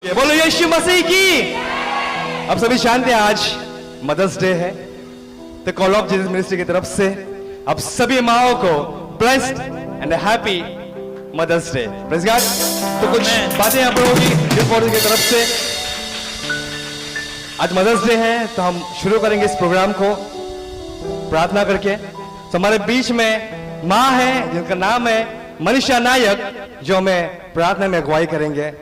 बोलो यीशु मसीह की। आप सभी जानते हैं आज मदर्स डे है, तो कॉल ऑफ जीसस मिनिस्ट्री की तरफ से आप सभी माओ को blessed and happy Mother's Day. Praise God. तो कुछ बातें आप लोगों की की तरफ से। आज मदर्स डे है तो हम शुरू करेंगे इस प्रोग्राम को प्रार्थना करके। तो हमारे बीच में माँ है जिनका नाम है मनीषा नायक, जो हमें प्रार्थना में अगुवाई करेंगे।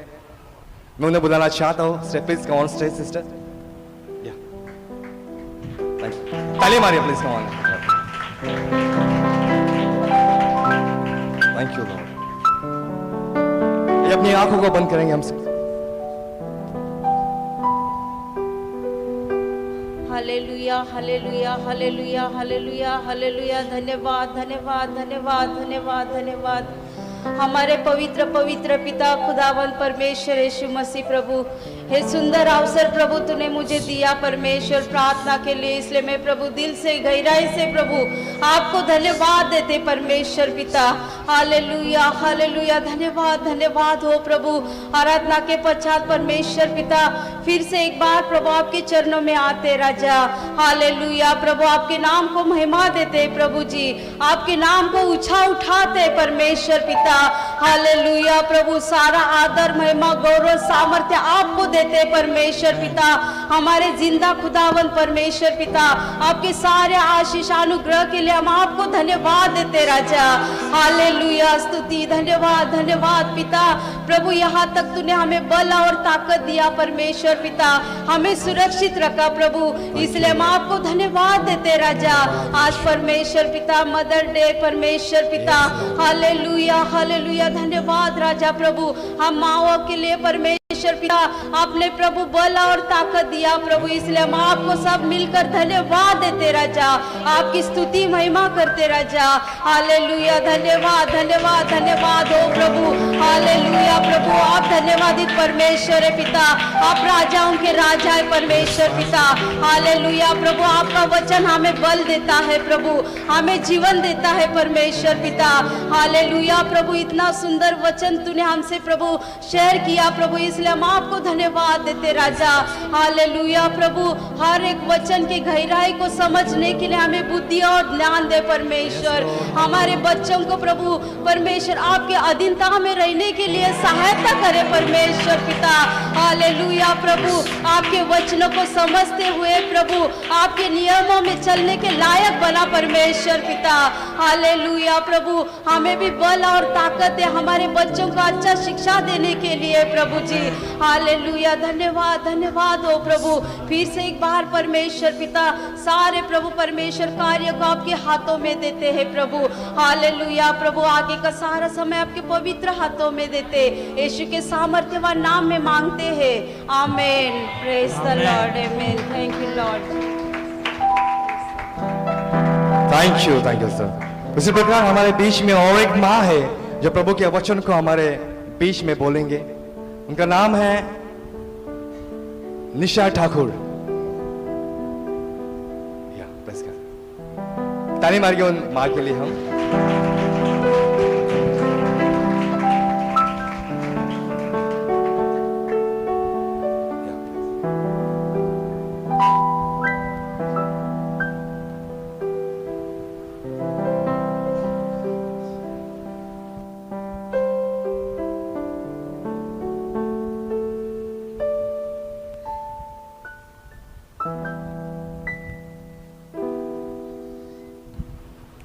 मैं उन्हें बुलाना चाहता हूँ। Step please come on stage sister. ताली मारिए please, come on. Thank you Lord. ये अपनी आंखों को बंद करेंगे हम सब। Hallelujah hallelujah hallelujah hallelujah hallelujah. धन्यवाद धन्यवाद धन्यवाद धन्यवाद धन्यवाद हमारे पवित्र पवित्र पिता खुदावन परमेश्वर यीशु मसीह प्रभु, हे सुंदर अवसर प्रभु तूने मुझे दिया परमेश्वर प्रार्थना के लिए, इसलिए मैं प्रभु दिल से गहराई से प्रभु आपको धन्यवाद देते परमेश्वर पिता। Hallelujah hallelujah. धन्यवाद धन्यवाद हो प्रभु। आराधना के पश्चात परमेश्वर पिता फिर से एक बार प्रभु आपके चरणों में आते राजा। हालेलुया प्रभु, आपके नाम को महिमा देते प्रभु जी, आपके नाम को ऊंचा उठाते परमेश्वर पिता। हालेलुया प्रभु, सारा आदर महिमा गौरव सामर्थ्य आपको देते परमेश्वर पिता। हमारे जिंदा खुदावन परमेश्वर पिता, आपके सारे आशीष अनुग्रह के लिए हम आपको धन्यवाद देते राजा। हालेलुया स्तुति धन्यवाद धन्यवाद पिता। प्रभु यहाँ तक तूने हमें बल और ताकत दिया परमेश्वर पिता, हमें सुरक्षित रखा प्रभु, इसलिए हम आपको धन्यवाद देते राजा। आज परमेश्वर पिता मदर डे परमेश्वर पिता। Hallelujah hallelujah. धन्यवाद राजा प्रभु, हम माओ के लिए परमेश्वर पिता आपने प्रभु बल और ताकत दिया प्रभु, इसलिए हम आपको सब मिलकर धन्यवाद देते राजा, आपकी स्तुति महिमा करते राजा। हालेलुया। धन्यवाद धन्यवाद धन्यवाद हो प्रभु। हालेलुया प्रभु, आप धन्यवादित परमेश्वर है पिता, आप राजाओं के राजा है परमेश्वर पिता। हालेलुया प्रभु, आपका वचन हमें बल देता है प्रभु, हमें जीवन देता है परमेश्वर पिता। हालेलुया प्रभु, इतना सुंदर वचन तूने हमसे प्रभु शेयर किया प्रभु, इसलिए हम आपको धन्यवाद देते राजा। हालेलुया प्रभु, हर एक वचन की गहराई को समझने के लिए हमें बुद्धि और ज्ञान दे परमेश्वर। हमारे बच्चों को प्रभु परमेश्वर आपके अधीनता में रहने के लिए सहायता करे परमेश्वर पिता। हालेलुया प्रभु, आपके वचनों को समझते हुए प्रभु आपके नियमों में चलने के लायक बना परमेश्वर पिता। हालेलुया प्रभु, हमें भी बल और ताकत है हमारे बच्चों को अच्छा शिक्षा देने के लिए प्रभु जी। हालेलुया। धन्यवाद धन्यवाद हो प्रभु। फिर से एक बार परमेश्वर पिता सारे प्रभु परमेश्वर कार्य को आपके हाथों में देते हैं प्रभु। हालेलुया प्रभु, आगे का सारा समय आपके पवित्र हाथों में देते यीशु के सामर्थ्यवान नाम में मांगते हैं, आमीन। प्रेज द लॉर्ड, आमीन। Thank you Lord. Thank you sir. उसी प्रकार हमारे बीच में और एक माँ है जो प्रभु के वचन को हमारे बीच में बोलेंगे। उनका नाम है निशा ठाकुर। ताली मारिए उन माँ के लिए हम।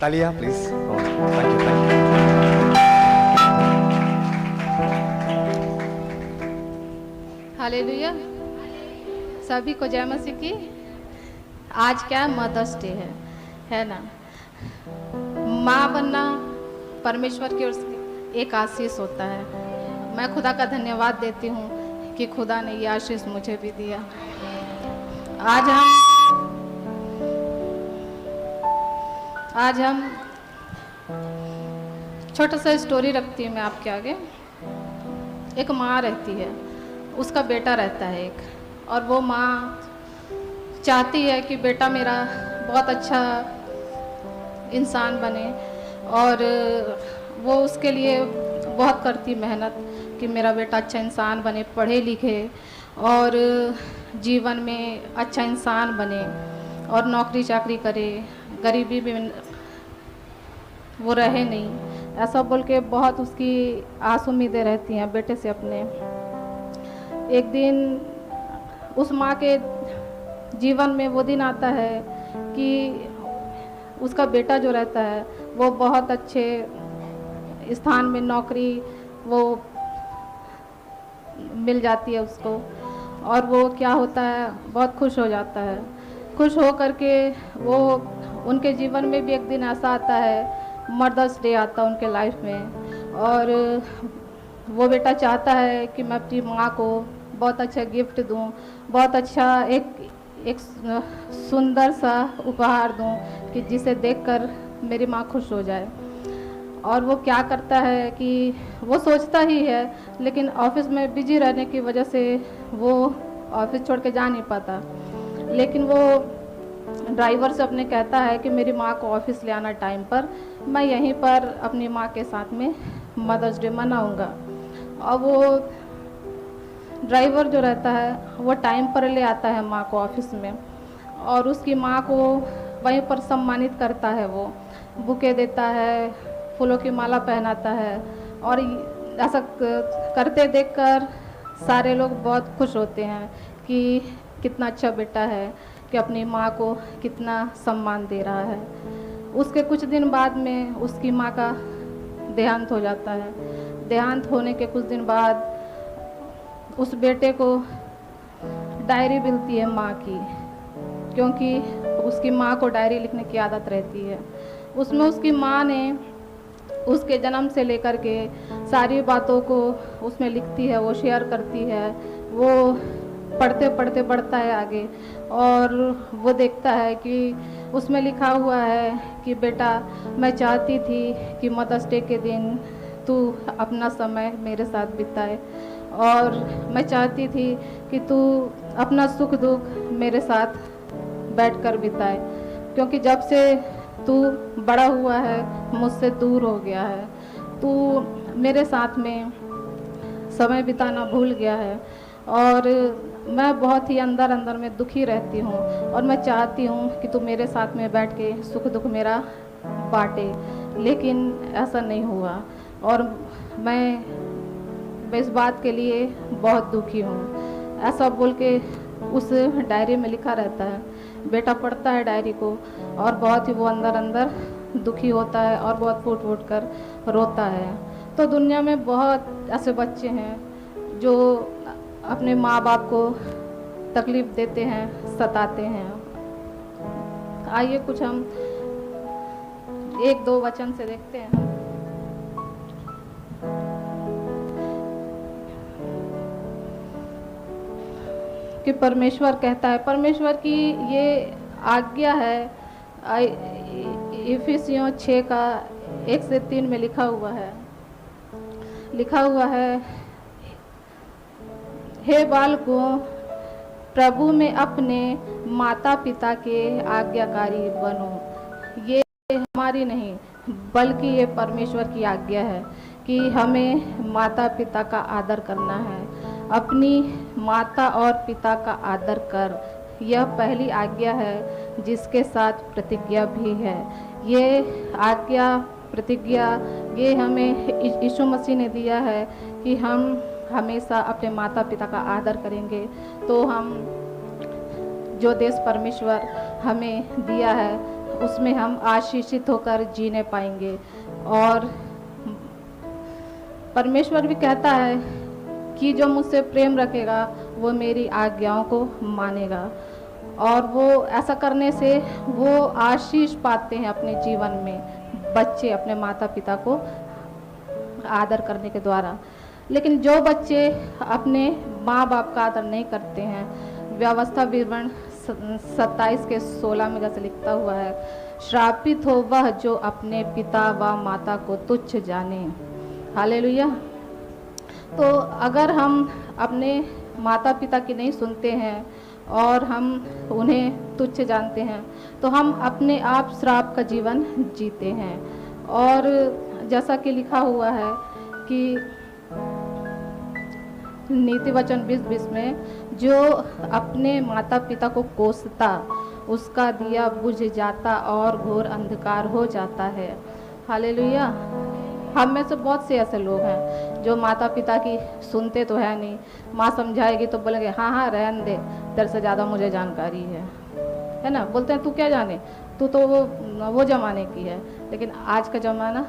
तालिया प्लीज। Thank you. हालेलुया। सभी को जय मसीह की। आज क्या मदर्स डे है ना। माँ बनना परमेश्वर की ओर से एक आशीष होता है। मैं खुदा का धन्यवाद देती हूँ कि खुदा ने ये आशीष मुझे भी दिया। आज हम छोटा सा स्टोरी रखती हूँ मैं आपके आगे। एक माँ रहती है, उसका बेटा रहता है एक, और वो माँ चाहती है कि बेटा मेरा बहुत अच्छा इंसान बने, और वो उसके लिए बहुत करती मेहनत कि मेरा बेटा अच्छा इंसान बने, पढ़े लिखे और जीवन में अच्छा इंसान बने और नौकरी चाकरी करे, गरीबी में वो रहे नहीं, ऐसा बोल के बहुत उसकी आस उम्मीदें रहती हैं बेटे से अपने। एक दिन उस माँ के जीवन में वो दिन आता है कि उसका बेटा जो रहता है वो बहुत अच्छे स्थान में नौकरी वो मिल जाती है उसको, और वो क्या होता है बहुत खुश हो जाता है। खुश हो करके वो उनके जीवन में भी एक दिन ऐसा आता है, मदर्स डे आता है उनके लाइफ में, और वो बेटा चाहता है कि मैं अपनी माँ को बहुत अच्छा गिफ्ट दूं, बहुत अच्छा एक सुंदर सा उपहार दूं कि जिसे देखकर मेरी माँ खुश हो जाए। और वो क्या करता है कि वो सोचता ही है, लेकिन ऑफिस में बिजी रहने की वजह से वो ऑफिस छोड़ के जा नहीं पाता, लेकिन वो ड्राइवर से अपने कहता है कि मेरी माँ को ऑफिस ले आना टाइम पर, मैं यहीं पर अपनी माँ के साथ में मदर्स डे मनाऊंगा। और वो ड्राइवर जो रहता है वो टाइम पर ले आता है माँ को ऑफिस में, और उसकी माँ को वहीं पर सम्मानित करता है, वो बुके देता है, फूलों की माला पहनाता है, और ऐसा करते देखकर सारे लोग बहुत खुश होते हैं कि कितना अच्छा बेटा है कि अपनी माँ को कितना सम्मान दे रहा है। उसके कुछ दिन बाद में उसकी माँ का देहांत हो जाता है। देहांत होने के कुछ दिन बाद उस बेटे को डायरी मिलती है माँ की, क्योंकि उसकी माँ को डायरी लिखने की आदत रहती है। उसमें उसकी माँ ने उसके जन्म से लेकर के सारी बातों को उसमें लिखती है, वो शेयर करती है। वो पढ़ते पढ़ते बढ़ता है आगे, और वो देखता है कि उसमें लिखा हुआ है कि बेटा, मैं चाहती थी कि मदर्स डे के दिन तू अपना समय मेरे साथ बिताए, और मैं चाहती थी कि तू अपना सुख दुख मेरे साथ बैठकर बिताए, क्योंकि जब से तू बड़ा हुआ है मुझसे दूर हो गया है, तू मेरे साथ में समय बिताना भूल गया है, और मैं बहुत ही अंदर अंदर में दुखी रहती हूँ, और मैं चाहती हूँ कि तू मेरे साथ में बैठ के सुख दुख मेरा बांटे, लेकिन ऐसा नहीं हुआ, और मैं इस बात के लिए बहुत दुखी हूँ। ऐसा बोल के उस डायरी में लिखा रहता है। बेटा पढ़ता है डायरी को, और बहुत ही वो अंदर अंदर दुखी होता है और बहुत फूट फूट कर रोता है। तो दुनिया में बहुत ऐसे बच्चे हैं जो अपने माँ बाप को तकलीफ़ देते हैं, सताते हैं। आइए कुछ हम एक दो वचन से देखते हैं। कि परमेश्वर कहता है, परमेश्वर की ये आज्ञा है, इफिसियों 6 का 1 से 3 में लिखा हुआ है, हे बालकों, प्रभु में अपने माता पिता के आज्ञाकारी बनो। ये हमारी नहीं बल्कि ये परमेश्वर की आज्ञा है कि हमें माता पिता का आदर करना है। अपनी माता और पिता का आदर कर, यह पहली आज्ञा है जिसके साथ प्रतिज्ञा भी है। ये आज्ञा प्रतिज्ञा ये हमें यीशु मसीह ने दिया है कि हम हमेशा अपने माता पिता का आदर करेंगे तो हम जो देश परमेश्वर हमें दिया है उसमें हम आशीषित होकर जीने पाएंगे। और परमेश्वर भी कहता है कि जो मुझसे प्रेम रखेगा वो मेरी आज्ञाओं को मानेगा, और वो ऐसा करने से वो आशीष पाते हैं अपने जीवन में, बच्चे अपने माता पिता को आदर करने के द्वारा। लेकिन जो बच्चे अपने माँ बाप का आदर नहीं करते हैं, व्यवस्था विवरण 27 के 16 में जैसे लिखता हुआ है, श्रापित हो वह जो अपने पिता व माता को तुच्छ जाने। हालेलुया। तो अगर हम अपने माता पिता की नहीं सुनते हैं और हम उन्हें तुच्छ जानते हैं तो हम अपने आप श्राप का जीवन जीते हैं। और जैसा कि लिखा हुआ है कि नीति वचन 20:20 में जो अपने माता पिता को कोसता उसका दिया बुझ जाता और घोर अंधकार हो जाता है। हालेलुया। हम में से बहुत से ऐसे लोग हैं जो माता पिता की सुनते तो है नहीं, माँ समझाएगी तो बोलेंगे हाँ हाँ रहने दे, तेरे से ज़्यादा मुझे जानकारी है ना। बोलते हैं तू क्या जाने, तू तो वो ज़माने की है। लेकिन आज का ज़माना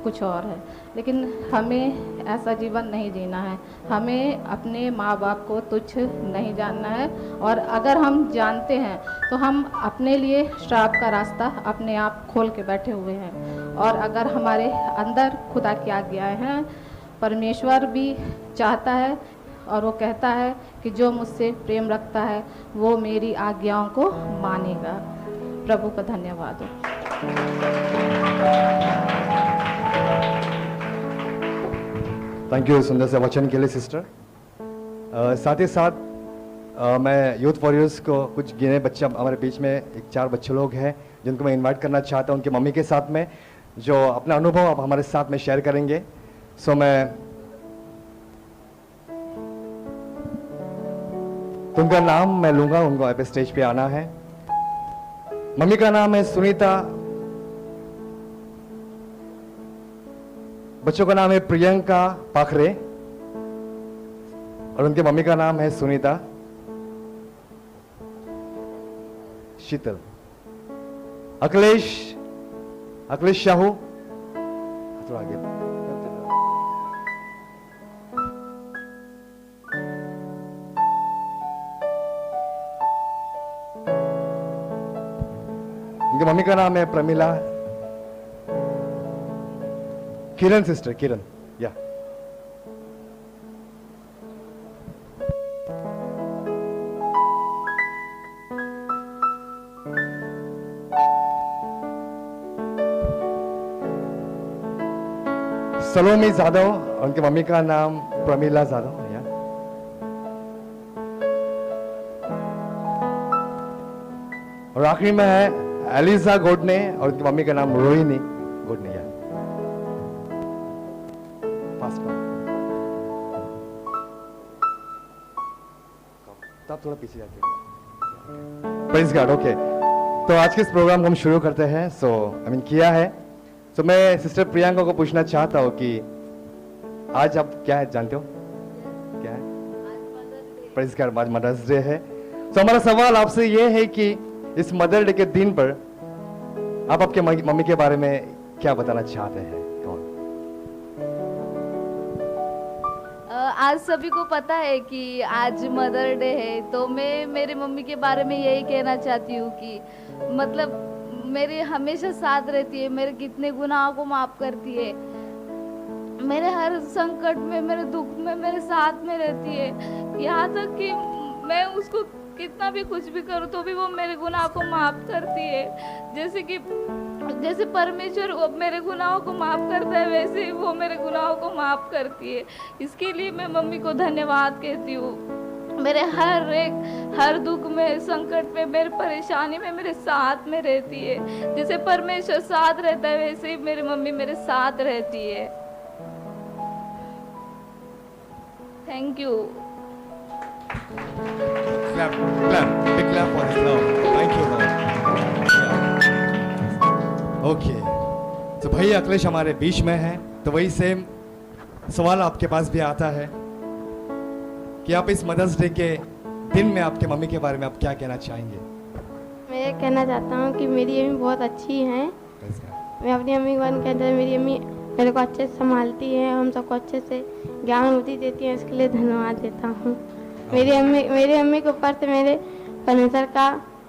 कुछ और है। लेकिन हमें ऐसा जीवन नहीं जीना है। हमें अपने माँ बाप को तुच्छ नहीं जानना है, और अगर हम जानते हैं तो हम अपने लिए श्राप का रास्ता अपने आप खोल के बैठे हुए हैं। और अगर हमारे अंदर खुदा की आज्ञाएं हैं, परमेश्वर भी चाहता है और वो कहता है कि जो मुझसे प्रेम रखता है वो मेरी आज्ञाओं को मानेगा। प्रभु का धन्यवाद हो। थैंक यू सुंदर से वचन के लिए सिस्टर। साथ ही साथ मैं यूथ वॉरियर्स को कुछ गिने बच्चे हमारे बीच में 4 बच्चे लोग हैं जिनको मैं इनवाइट करना चाहता हूं उनकी मम्मी के साथ में, जो अपना अनुभव अब हमारे साथ में शेयर करेंगे। सो मैं तुमका नाम मैं लूंगा, उनको यहाँ पे स्टेज पे आना है। मम्मी का नाम है सुनीता, बच्चों का नाम है प्रियंका पाखरे और उनके मम्मी का नाम है सुनीता शीतल। अखिलेश शाहू, थोड़ा आगे। उनकी मम्मी का नाम है प्रमिला। किरण सिस्टर, किरण या सलोमी जादव और उनकी मम्मी का नाम प्रमिला जादव। या और आखिरी में है एलिजा गोडने और उनकी मम्मी का नाम रोहिणी गोडने। या आप थोड़ा पीछे जाते हैं। Praise God. ओके, तो आज के इस प्रोग्राम को हम शुरू करते हैं। किया है। मैं सिस्टर प्रियंका को पूछना चाहता हूँ कि आज आप क्या है जानते हो? क्या है? प्रेज़ गॉड, आज मदर्स डे है। हमारा सवाल आपसे ये है कि इस मदर डे के दिन पर आप आपके मम्मी के बारे में क्या बताना चाहते हैं? आज सभी को पता है कि आज मदर डे है, तो मैं मेरी मम्मी के बारे में यही कहना चाहती हूँ कि मतलब मेरे हमेशा साथ रहती है, मेरे कितने गुनाहों को माफ करती है, मेरे हर संकट में, मेरे दुख में मेरे साथ में रहती है। यहाँ तक कि मैं उसको कितना भी कुछ भी करूँ तो भी वो मेरे गुनाह को माफ करती है। जैसे परमेश्वर मेरे गुनाहों को माफ करता है, वैसे ही वो मेरे गुनाहों को माफ करती है। इसके लिए मैं मम्मी को धन्यवाद कहती हूँ। मेरे हर दुख में, संकट में, मेरे परेशानी में मेरे साथ में रहती है। जैसे परमेश्वर साथ रहता है वैसे ही मेरी मम्मी मेरे साथ रहती है। Thank you. Clap, big clap for his love. Thank you, Lord. Okay. तो भाई अखिलेश हमारे बीच में है, तो वही सेम सवाल आपके पास भी आता है कि आप इस मदर्स डे के दिन में आपके मम्मी के बारे में आप क्या कहना चाहेंगे? मैं कहना चाहता हूँ कि मेरी अम्मी बहुत अच्छी हैं। मैं अपनी अम्मी के बारे में कहता हूँ, मेरी अम्मी मेरे को अच्छे से संभालती है, हम सबको अच्छे से ज्ञान बुद्धि देती है, इसके लिए धन्यवाद देता हूँ। मेरी अम्मी के ऊपर से मेरे परमेश्वर का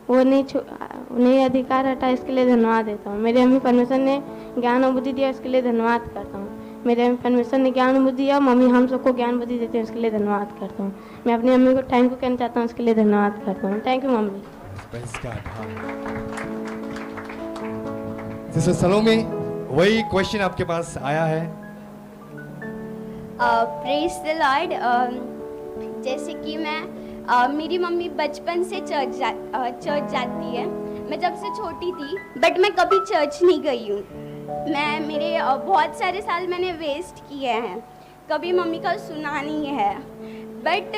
वो नहीं अधिकार हटा, इसके लिए धन्यवाद देता हूँ। मेरे अम्मी परमेश्वर ने ज्ञान और बुद्धि दिया, इसके लिए धन्यवाद करता हूँ। मेरे अम्मी परमेश्वर ने ज्ञान और बुद्धि दिया, मम्मी हम सबको ज्ञान बुद्धि देते हैं, इसके लिए धन्यवाद करता हूँ। मैं अपनी अम्मी को थैंक यू कहना चाहता हूँ, इसके लिए धन्यवाद करता हूँ। Thank you mummy. सिस्टर सलोमी, वही क्वेश्चन आपके पास आया है। Praise the Lord. जैसे कि मेरी मम्मी बचपन से चर्च जाती है। मैं जब से छोटी थी, बट मैं कभी चर्च नहीं गई हूँ। मेरे बहुत सारे साल मैंने वेस्ट किए हैं, कभी मम्मी का सुना नहीं है, बट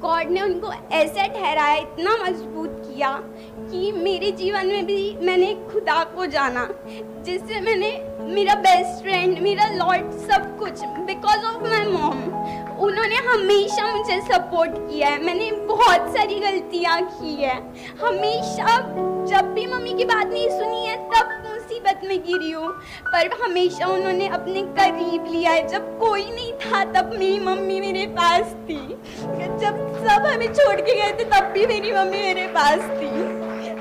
गॉड ने उनको ऐसे ठहराया, इतना मजबूत किया कि मेरे जीवन में भी मैंने खुदा को जाना, जिससे मैंने मेरा बेस्ट फ्रेंड, मेरा लॉर्ड, सब कुछ बिकॉज ऑफ माई मॉम। उन्होंने हमेशा मुझे सपोर्ट किया है। मैंने बहुत सारी गलतियाँ की है, हमेशा जब भी मम्मी की बात नहीं सुनी है तब मुसीबत में गिरी हूँ, पर हमेशा उन्होंने अपने करीब लिया है। जब कोई नहीं था तब मेरी मम्मी मेरे पास थी, जब सब हमें छोड़ के गए थे तब भी मेरी मम्मी मेरे पास थी।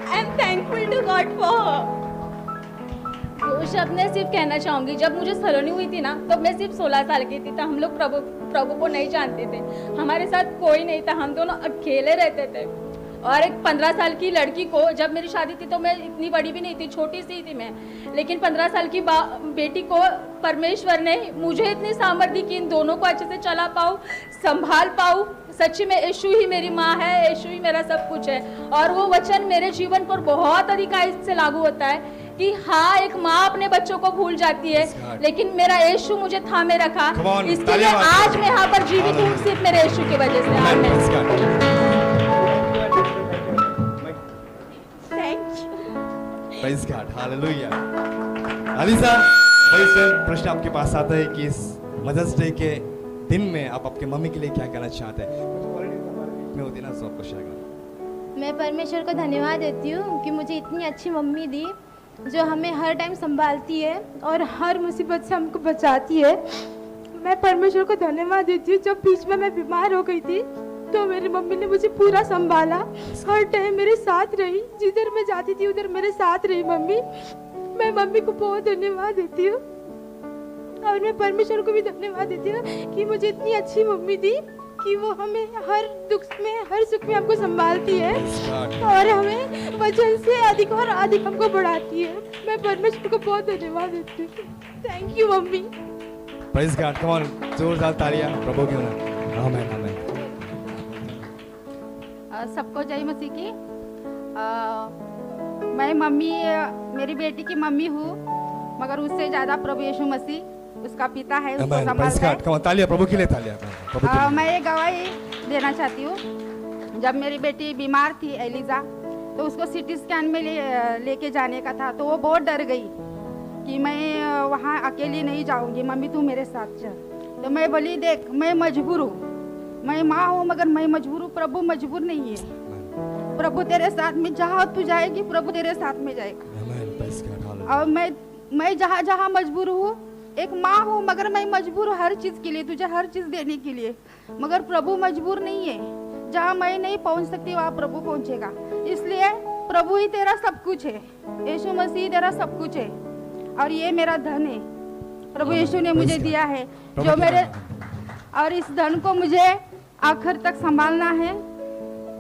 I am thankful to God for her. दो शब्द मैं सिर्फ कहना चाहूँगी, जब मुझे सलोनी हुई थी ना तब मैं सिर्फ 16 साल की थी, तो हम लोग प्रभु को नहीं जानते थे, हमारे साथ कोई नहीं था, हम दोनों अकेले रहते थे। और एक 15 साल की लड़की को, जब मेरी शादी थी तो मैं इतनी बड़ी भी नहीं थी, छोटी सी थी मैं, लेकिन 15 साल की बेटी को परमेश्वर ने मुझे इतनी सामर्थ्य दी कि इन दोनों को अच्छे से चला पाऊँ, संभाल पाऊँ। सच्ची में यीशु ही मेरी माँ है, यीशु ही मेरा सब कुछ है। और वो वचन मेरे जीवन पर बहुत अधिकाई से लागू होता है कि हाँ, एक माँ अपने बच्चों को भूल जाती है, लेकिन मेरा यीशु मुझे थामे रखा, इसके लिए आज मैं यहाँ पर जीवित हूँ सिर्फ मेरे यीशु की वजह से। आमीन। Praise God, hallelujah. अलीसा, भाई सर, प्रश्न आपके पास आता है कि इस मदर्स डे के दिन में आप आपके मम्मी के लिए क्या कहना चाहते हैं? में होती ना, सब कुछ शेयर। मैं परमेश्वर को धन्यवाद देती हूँ कि मुझे इतनी अच्छी मम्मी दी, जो हमें हर टाइम संभालती है और हर मुसीबत से हमको बचाती है। मैं परमेश्वर को धन्यवाद देती हूँ, जब बीच में मैं बीमार हो गई थी तो मेरी मम्मी ने मुझे पूरा संभाला, हर टाइम मेरे साथ रही, जिधर मैं जाती थी उधर मेरे साथ रही मम्मी। मैं मम्मी को बहुत धन्यवाद देती हूँ और मैं परमेश्वर को भी धन्यवाद देती हूँ कि मुझे इतनी अच्छी मम्मी दी कि वो हमें हर दुख में, हर सुख में हमको संभालती है और हमें वचन से अधिक और अधिक हमको बढ़ाती है। मैं परमेश्वर को बहुत धन्यवाद देती हूँ। Thank you mummy. Praise God, come on, जोरदार तालियां प्रभु के नाम। आमीन, आमीन। सबको जय मसीह की। मैं मम्मी, मेरी बेटी की मम्मी हूँ, मगर उससे ज़्यादा प्रभु यीशु मसीह उसका पिता है, उसको संभालता है। कम ऑन, तालियां प्रभु के लिए, तालियां प्रभु के लिए। मैं ये गवाही देना चाहती हूँ, जब मेरी बेटी बीमार थी एलिजा, तो उसको सिटी स्कैन में लेके जाने का था, तो वो बहुत डर गई कि मैं वहाँ अकेली नहीं जाऊँगी, मम्मी तू मेरे साथ चल। तो मैं बोली देख, मैं मजबूर हूँ, मैं माँ हूँ मगर मैं मजबूर हूँ, प्रभु मजबूर नहीं है। प्रभु तेरे साथ में, जहाँ तू जाएगी प्रभु तेरे साथ में जाएगा। और मैं जहाँ जहाँ मजबूर हूँ, एक माँ हूँ मगर मैं मजबूर हूँ हर चीज़ के लिए, तुझे हर चीज़ देने के लिए, मगर प्रभु मजबूर नहीं है। जहाँ मैं नहीं पहुँच सकती वहाँ प्रभु पहुँचेगा, इसलिए प्रभु ही तेरा सब कुछ है, यीशु मसीह तेरा सब कुछ है और ये मेरा धन है, प्रभु यीशु ने मुझे दिया है जो मेरे, और इस धन को मुझे आखिर तक संभालना है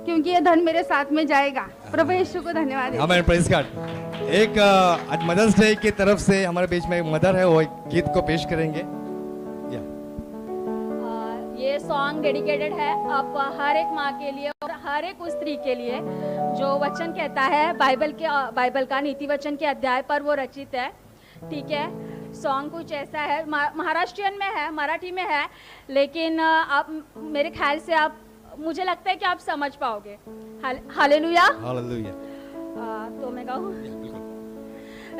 क्योंकि ये धन मेरे साथ में जाएगा। प्रभु यीशु को धन्यवाद। आमीन, प्रेज़ गॉड। एक आज मदर्स डे की तरफ से हमारे बीच में एक मदर है, वो एक गीत को पेश करेंगे। ये सॉन्ग डेडिकेटेड है आप हर एक माँ के लिए और हर एक उस स्त्री के लिए जो वचन कहता है, बाइबल का नीति वचन के अध्याय पर वो रचित है। ठीक है, सॉन्ग कुछ ऐसा है, महाराष्ट्रियन में है, मराठी में है, लेकिन आप मेरे ख्याल से आप, मुझे लगता है कि आप समझ पाओगे। Hallelujah, hallelujah. तो मैं गाऊं।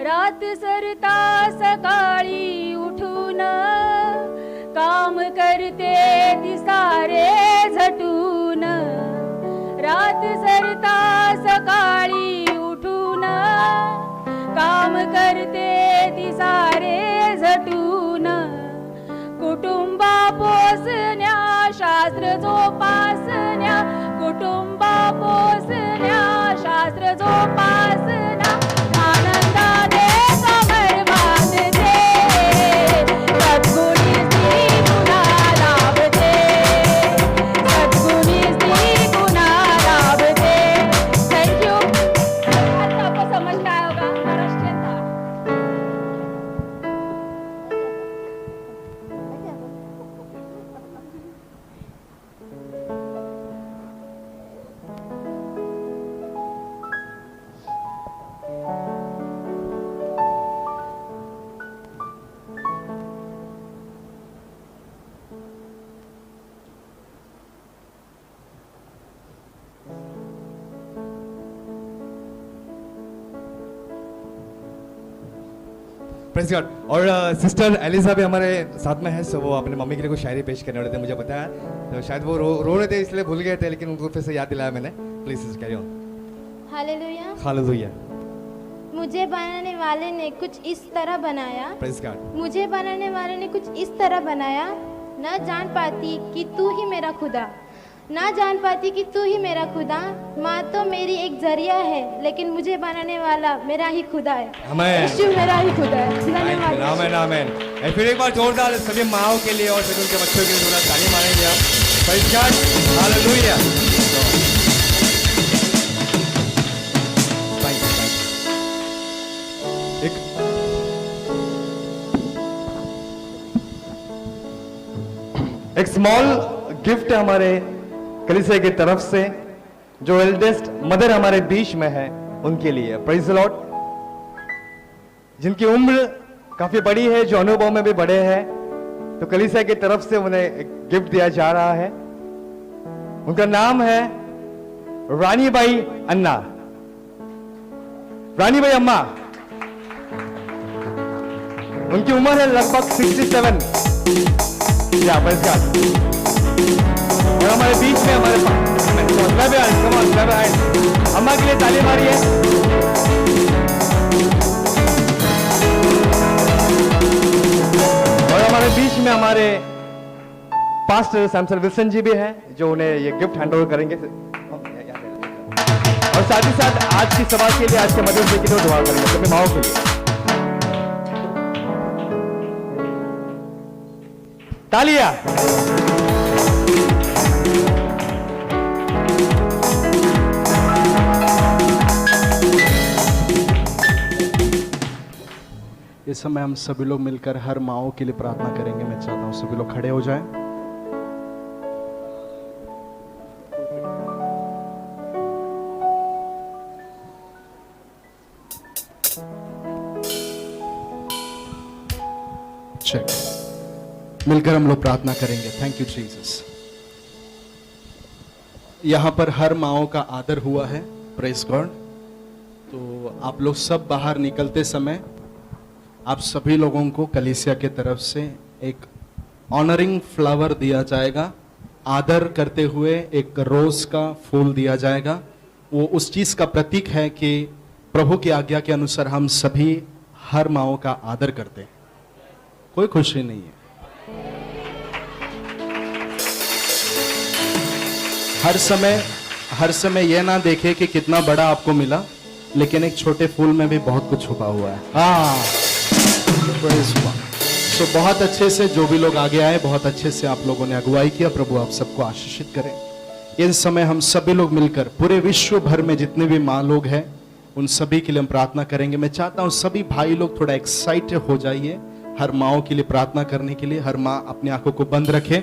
रात सरता सकाळी उठून काम करते ती सारे झटून, रात सरता सकाळी उठून काम करते ती सारे झटून, कुटुंबा पोसण्या शास्त्र जोपासण्या, कुटुंबा पोसण्या शास्त्र जोपासण्या, आनंदाने समर बांधते, सद्गुणी स्त्री गुणा लाभते, सद्गुणी स्त्री गुणा लाभते। Thank you. आपको समझ में आया होगा, महाराष्ट्रियन था। Praise God. और सिस्टर एलिजा भी हमारे साथ में है, सो वो अपने मम्मी के लिए कुछ शायरी पेश करने वाले थे, मुझे बताया। तो शायद वो रो रहे थे इसलिए भूल गए थे, लेकिन उनको फिर से याद दिलाया मैंने। Please sister carry on. Hallelujah. Hallelujah. मुझे बनाने वाले ने कुछ इस तरह बनाया, प्रेज़ गॉड। मुझे बनाने वाले ने कुछ इस तरह बनाया, न जान पाती कि तू ही मेरा खुदा, ना जान पाती कि तू ही मेरा खुदा। माँ तो मेरी एक जरिया है, लेकिन मुझे बनाने वाला मेरा ही खुदा है। आमीन। यीशु मेरा ही खुदा है। धन्यवाद। आमीन आमीन। फिर एक बार जोरदार सभी माओं के लिए और सभी उनके बच्चों के लिए जोरदार ताली मारेंगे आप। Praise God. हालेलुया। एक स्मॉल गिफ्ट है हमारे कलीसिया की तरफ से, जो एल्डेस्ट मदर हमारे बीच में है उनके लिए। Praise the Lord. जिनकी उम्र काफी बड़ी है, जो अनुभव में भी बड़े हैं, तो कलीसिया की तरफ से उन्हें एक गिफ्ट दिया जा रहा है। उनका नाम है रानी बाई अन्ना। रानी बाई अम्मा, उनकी उम्र है लगभग 67 या प्रेज़ गॉड। और हमारे बीच में हमारे अम्मा के लिए ताली मारिए। और हमारे बीच में हमारे पास्टर सैमसन विल्सन जी भी हैं, जो उन्हें ये गिफ्ट हैंड ओवर करेंगे। और साथ ही साथ आज की सभा के लिए, आज के मदर्स डे के लिए दुआ करेंगे सभी माओं के लिए। तालियां। इस समय हम सभी लोग मिलकर हर माओं के लिए प्रार्थना करेंगे। मैं चाहता हूं सभी लोग खड़े हो जाएं। चेक। मिलकर हम लोग प्रार्थना करेंगे। Thank you Jesus. यहां पर हर माओं का आदर हुआ है। Praise God. तो आप लोग सब बाहर निकलते समय आप सभी लोगों को कलीसिया के तरफ से एक ऑनरिंग फ्लावर दिया जाएगा। आदर करते हुए एक रोज का फूल दिया जाएगा। वो उस चीज का प्रतीक है कि प्रभु की आज्ञा के अनुसार हम सभी हर माओं का आदर करते हैं। कोई खुशी नहीं है। हर समय यह ना देखे कि कितना बड़ा आपको मिला, लेकिन एक छोटे फूल में भी बहुत कुछ छुपा हुआ है। हाँ, तो बहुत अच्छे से जो भी लोग आगे आए, बहुत अच्छे से आप लोगों ने अगुवाई किया। प्रभु आप सबको आशीषित करें। इस समय हम सभी लोग मिलकर पूरे विश्व भर में जितने भी माँ लोग हैं, उन सभी के लिए हम प्रार्थना करेंगे। मैं चाहता हूं सभी भाई लोग थोड़ा एक्साइटेड हो जाइए हर माओं के लिए प्रार्थना करने के लिए। हर माँ अपनी आंखों को बंद रखे।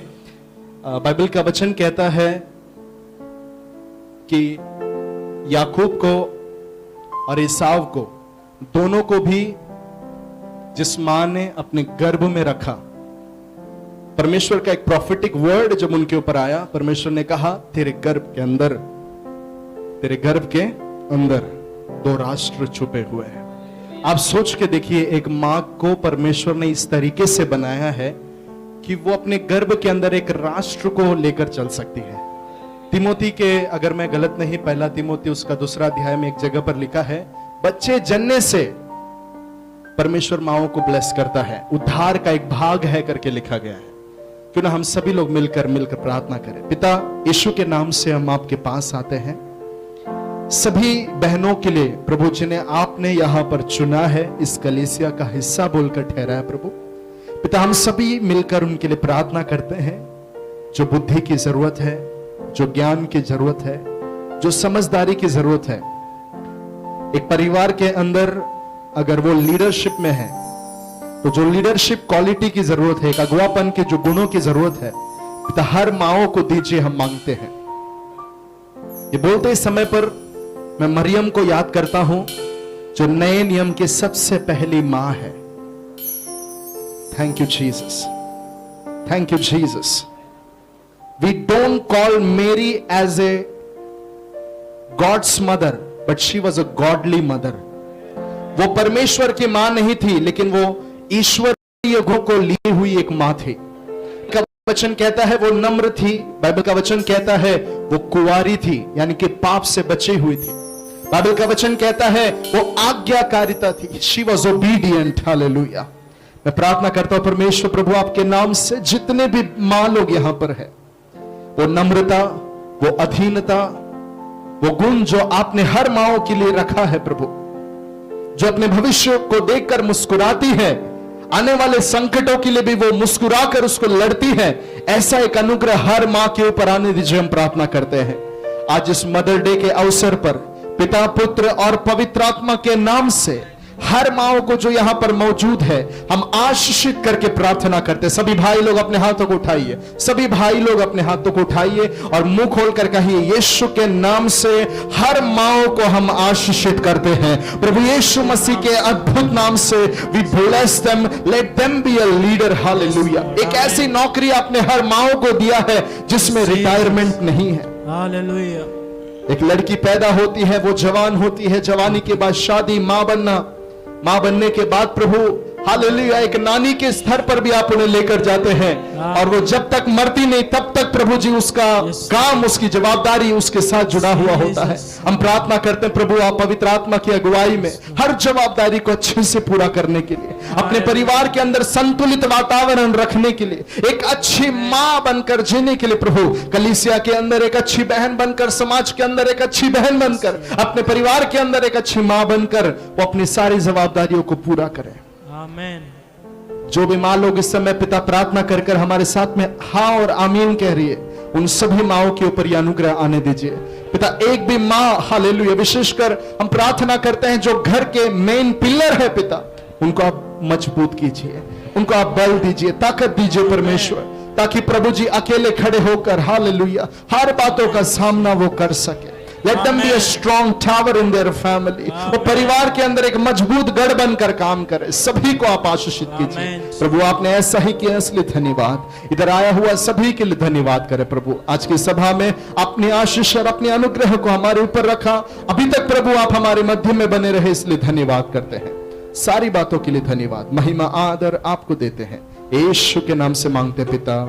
बाइबल का वचन कहता है कि याकूब को और ईसाव को, दोनों को भी जिस मां ने अपने गर्भ में रखा, परमेश्वर का एक प्रॉफिटिक वर्ड जब उनके ऊपर आया, परमेश्वर ने कहा तेरे गर्भ के अंदर 2 राष्ट्र छुपे हुए हैं। आप सोच के देखिए, एक मां को परमेश्वर ने इस तरीके से बनाया है कि वो अपने गर्भ के अंदर एक राष्ट्र को लेकर चल सकती है। तिमोथी के, अगर मैं गलत नहीं, पहला तिमोथी उसका 2 अध्याय में एक जगह पर लिखा है, बच्चे जन्ने से परमेश्वर माओं को ब्लेस करता है, उद्धार का एक भाग है करके लिखा गया है। क्यों ना हम सभी लोग मिलकर प्रार्थना करें। पिता यीशु के नाम से हम आपके पास आते हैं, सभी बहनों के लिए प्रभु जिन्हें आपने यहां पर चुना है, इस कलीसिया का हिस्सा बोलकर ठहराया प्रभु। पिता हम सभी मिलकर उनके लिए प्रार्थना करते हैं, जो बुद्धि की जरूरत है, जो ज्ञान की जरूरत है, जो समझदारी की जरूरत है। एक परिवार के अंदर अगर वो लीडरशिप में है, तो जो लीडरशिप क्वालिटी की जरूरत है, एक अगुवापन के जो गुणों की जरूरत है, पिता हर माओं को दीजिए, हम मांगते हैं। ये बोलते इस समय पर मैं मरियम को याद करता हूं, जो नए नियम की सबसे पहली मां है। Thank you Jesus, thank you Jesus. We don't call Mary as a God's mother, but she was a godly mother. वो परमेश्वर की मां नहीं थी, लेकिन वो ईश्वरीय गुण को लिए हुई एक मां थी। का वचन कहता है वो नम्र थी। बाइबल का वचन कहता है वो कुंवारी थी, यानी कि पाप से बची हुई थी। बाइबल का वचन कहता है वो आज्ञाकारिता थी। She was obedient. हालेलुया। मैं प्रार्थना करता हूं परमेश्वर प्रभु आपके नाम से जितने भी मां लोग यहां पर है, वो नम्रता, वो अधीनता, वो गुण जो आपने हर माओ के लिए रखा है प्रभु, जो अपने भविष्य को देखकर मुस्कुराती है, आने वाले संकटों के लिए भी वो मुस्कुराकर उसको लड़ती है, ऐसा एक अनुग्रह हर मां के ऊपर आने दीजिए। हम प्रार्थना करते हैं आज इस मदर डे के अवसर पर पिता, पुत्र और पवित्र आत्मा के नाम से हर माओ को जो यहां पर मौजूद है हम आशीषित करके प्रार्थना करते हैं। सभी भाई लोग अपने हाथों को उठाइए, सभी भाई लोग अपने हाथों को उठाइए और मुंह खोलकर कहिए, यीशु के नाम से हर माओ को हम आशीषित करते हैं। प्रभु यीशु मसीह के अद्भुत नाम से we bless them, let them be a leader. Hallelujah. एक ऐसी नौकरी आपने हर माओ को दिया है जिसमें रिटायरमेंट नहीं है। हालेलुया। एक लड़की पैदा होती है, वो जवान होती है, जवानी के बाद शादी, मां बनना, मां बनने के बाद प्रभु हालेलुया एक नानी के स्तर पर भी आप उन्हें लेकर जाते हैं और वो जब तक मरती नहीं तब तक प्रभु जी उसका काम, उसकी जवाबदारी उसके साथ जुड़ा हुआ होता है। हम प्रार्थना करते हैं प्रभु आप पवित्र आत्मा की अगुवाई में हर जवाबदारी को अच्छे से पूरा करने के लिए, अपने परिवार के अंदर संतुलित वातावरण रखने के लिए, एक अच्छी मां बनकर जीने के लिए प्रभु, कलीसिया के अंदर एक अच्छी बहन बनकर, समाज के अंदर एक अच्छी बहन बनकर, अपने परिवार के अंदर एक अच्छी मां बनकर वो अपनी सारी जवाबदारियों को पूरा करें। आमीन। जो भी मां लोग इस समय पिता प्रार्थना कर कर हमारे साथ में हाँ और आमीन कह रही है, उन सभी माओं के ऊपर यह अनुग्रह आने दीजिए पिता। एक भी मां हालेलुया, विशेषकर हम प्रार्थना करते हैं जो घर के मेन पिलर है पिता, उनको आप मजबूत कीजिए, उनको आप बल दीजिए, ताकत दीजिए परमेश्वर, ताकि प्रभु जी अकेले खड़े होकर हालेलुया हर बातों का सामना वो कर सके। Let them be a strong tower in their family। वो परिवार के अंदर एक मजबूत गढ़ बनकर काम करे। सभी को आप आशीषित कीजिए प्रभु। आपने ऐसा ही किया इसलिए धन्यवाद। इधर आया हुआ सभी के लिए धन्यवाद करें प्रभु। आज की सभा में अपनी आशीष और अपने अनुग्रह को हमारे ऊपर रखा। अभी तक प्रभु आप हमारे मध्य में बने रहे इसलिए धन्यवाद करते हैं। सारी बातों के लिए धन्यवाद। महिमा आदर आपको देते हैं, यीशु के नाम से मांगते पिता।